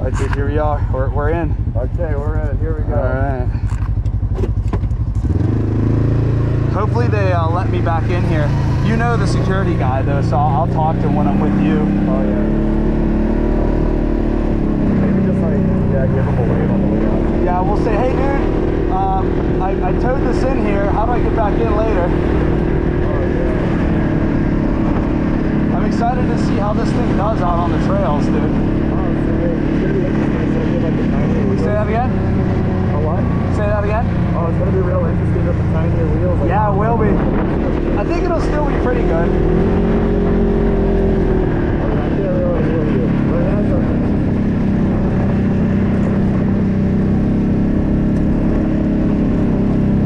All right, dude, here we are. We're in. Okay, we're in. Here we go. All right. Hopefully they let me back in here. You know the security guy though, so I'll talk to him when I'm with you. Oh yeah. Maybe just like, yeah, give him a wave on the way out. Yeah, we'll say, hey dude, I towed this in here. How do I get back in later? Oh yeah. I'm excited to see how this thing does out on the trails, dude. Oh, so it's gonna be interesting to see like the tinier wheels. Say that again? A what? Say that again? Oh, it's gonna be real interesting with the tinier wheels. Like, Yeah, it will be. I think it'll still be pretty good. I can't really hear you. But it has something.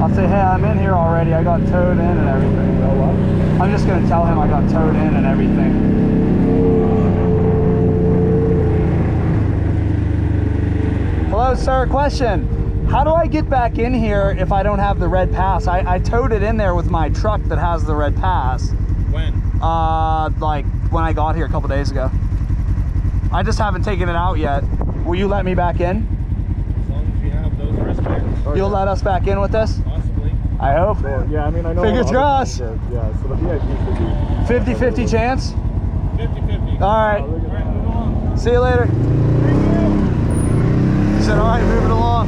I'll say, hey, I'm in here already. I got towed in and everything. You know what? I'm just gonna tell him I got towed in and everything. Hello, sir. Question. How do I get back in here if I don't have the red pass? I towed it in there with my truck that has the red pass. When? Like when I got here a couple days ago. I just haven't taken it out yet. Will you let me back in? As long as you have those wristbands. Oh, You'll yeah. let us back in with this? Possibly. I hope. So, yeah, I mean, I know. Fingers crossed. Yeah, so the VIP should be 50-50 chance? 50-50. All right. Oh, look at All right, that. move along. See you later. He said, all right, moving along.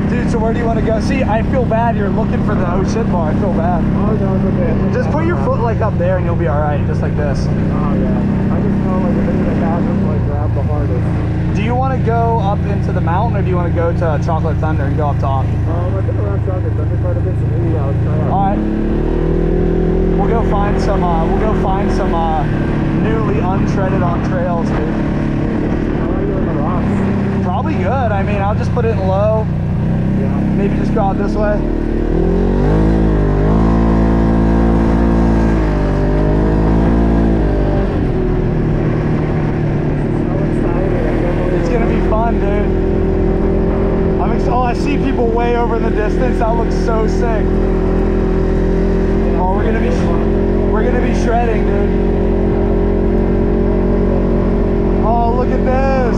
Dude, so where do you want to go? See, I feel bad. You're looking for the oh shit bar. I feel bad. Oh, no, it's okay. Just put your foot like up there and you'll be all right, just like this. Oh, yeah. I just know, like, if any of the hazards, like, grab the hardest. Do you want to go up into the mountain or do you want to go to Chocolate Thunder and go up top? I've been around Chocolate Thunder quite a bit, so maybe I'll try out. All right. We'll go find some, newly untreaded on trails, dude. How are you in the rocks? Probably good. I mean, I'll just put it in low. Yeah. Maybe just go out this way. It's gonna be fun, dude. Oh, I see people way over in the distance. That looks so sick. Oh, we're gonna be shredding, dude. Oh, look at this.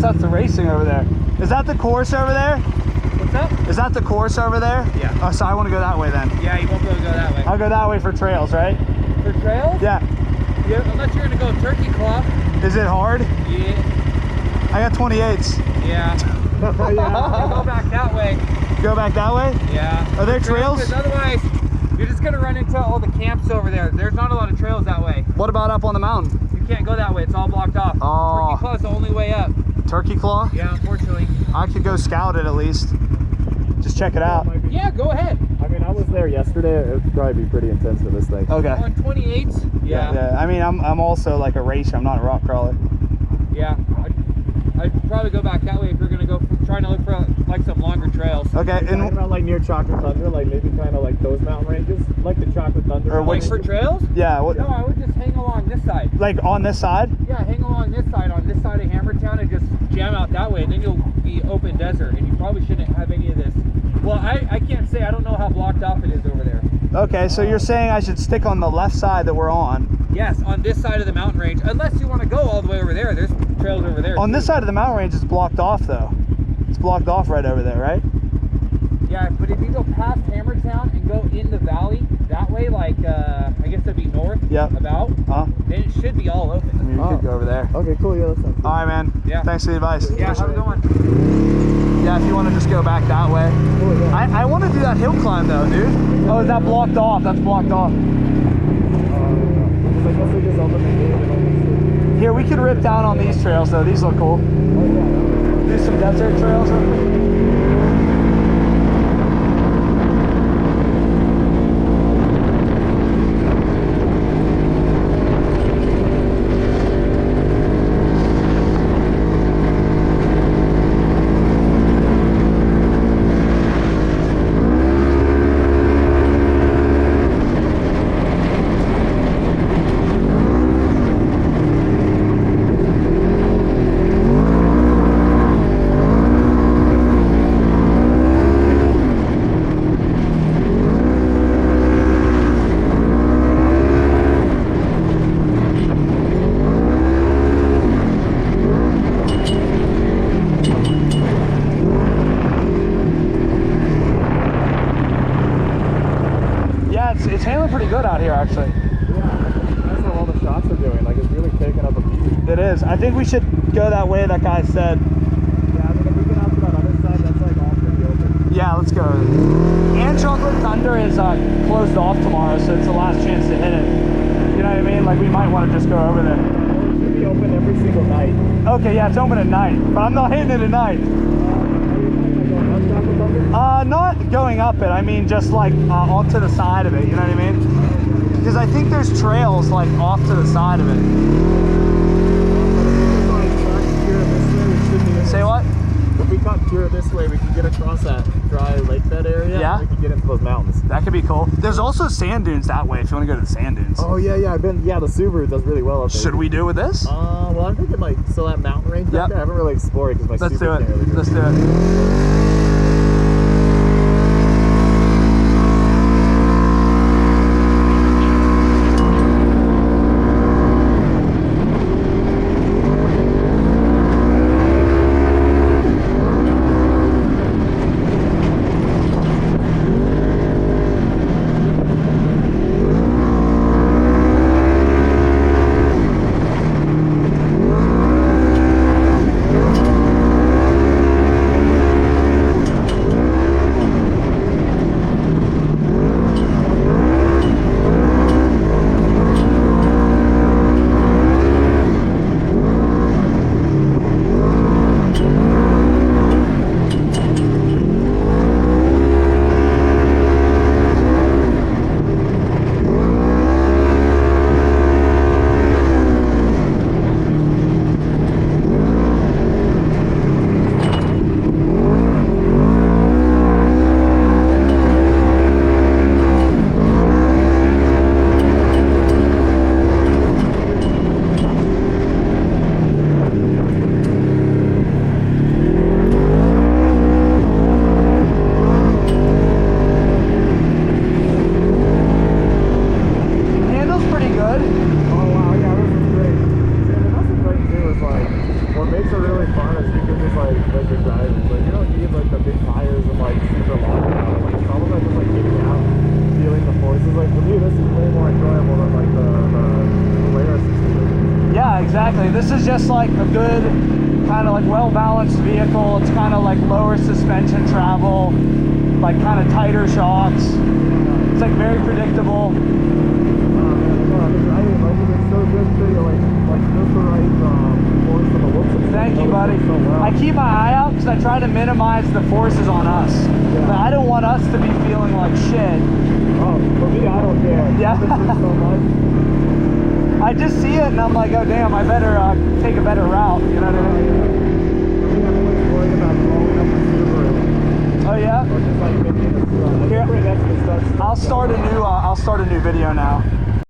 That's the racing over there. Is that the course over there? What's up? Is that the course over there? Yeah. Oh, so I want to go that way then. Yeah, you won't be able to go that way. I'll go that way for trails, right? For trails? Yeah. Yeah, unless you're going to go Turkey Claw. Is it hard? Yeah. I got 28s. Yeah. Yeah. Go back that way. Go back that way? Yeah. Are there trails? Because otherwise, you're just going to run into all the camps over there. There's not a lot of trails that way. What about up on the mountain? You can't go that way. It's all blocked off. Oh. Turkey Claw's the only way up. Turkey Claw? Yeah, unfortunately. I could go scout it at least. Just check it out. Yeah, go ahead. I mean, I was there yesterday. It would probably be pretty intense for this thing. Okay. On 28s? Yeah. I mean, I'm also like a racer. I'm not a rock crawler. Yeah. I'd probably go back that way if you're going to go trying to look for like some longer trails. Okay. Talking And about like near Chocolate Thunder, like maybe kind of like those mountain ranges, like the Chocolate Thunder. Or Like which- for trails? yeah, what, No, I would just hang along this side. like on this side? Yeah, hang along this side, on this side of Hammertown, and just jam out that way, and then you'll be open desert, and you probably shouldn't have any of this. Well, I I can't say. I don't know how blocked off it is over there. Okay, so you're saying I should stick on the left side that we're on. Yes, on this side of the mountain range. Unless you want to go all the way over there. There's trails over there. On this side of the mountain range, it's blocked off though. It's blocked off right over there, right? Yeah, but if you go past Hammertown and go in the valley that way, like I guess that'd be north. Yep. About. Then it should be all open. I mean, we could go over there. Okay, cool. Yeah, that sounds good. All right, man. Yeah. Thanks for the advice. Yeah, how's it going? Yeah, if you want to just go back that way. Cool, yeah. I want to do that hill climb though, dude. Oh, is that blocked off? That's blocked off. I guess they just opened the gate and all Here, we could rip down on these trails though. These look cool. this. Oh, yeah. Do some desert trails. It's handling pretty good out here, actually. Yeah, that's what all the shots are doing. Like, it's really taking up a beat. It is. I think we should go that way that guy said. Yeah, I mean, if we get out to that other side, that's like all pretty open. Yeah, let's go. And Chocolate Thunder is closed off tomorrow, so it's the last chance to hit it. You know what I mean? Like, we might want to just go over there. Well, it should be open every single night. Okay, yeah, it's open at night, but I'm not hitting it at night. Not going up it. I mean, just like onto the side of it. You know what I mean? Because I think there's trails like off to the side of it. Say what? If we cut through this way, we can get across that dry lake bed area. Yeah. And we can get into those mountains. That could be cool. There's also sand dunes that way if you want to go to the sand dunes. Oh yeah, I've been. Yeah, the Subaru does really well up there. Should we do it with this? Well, I'm thinking like that mountain range. Yep. There, I haven't really explored it because my Let's do Subaru it. can't really do Let's do it. Exactly. This is just like a good kind of like well-balanced vehicle. It's kind of like lower suspension travel, like kind of tighter shocks. It's like very predictable. Thank you, buddy. I keep my eye out because I try to minimize the forces on us. Yeah. But I don't want us to be feeling like shit. Oh, for me, I don't care. Yeah. So much. I just see it and I'm like, oh damn, I better take a better route. You know what I mean? I'm always worried about blowing up the Subaru. Oh yeah. Or just like making it. Here, I'll start a new video now.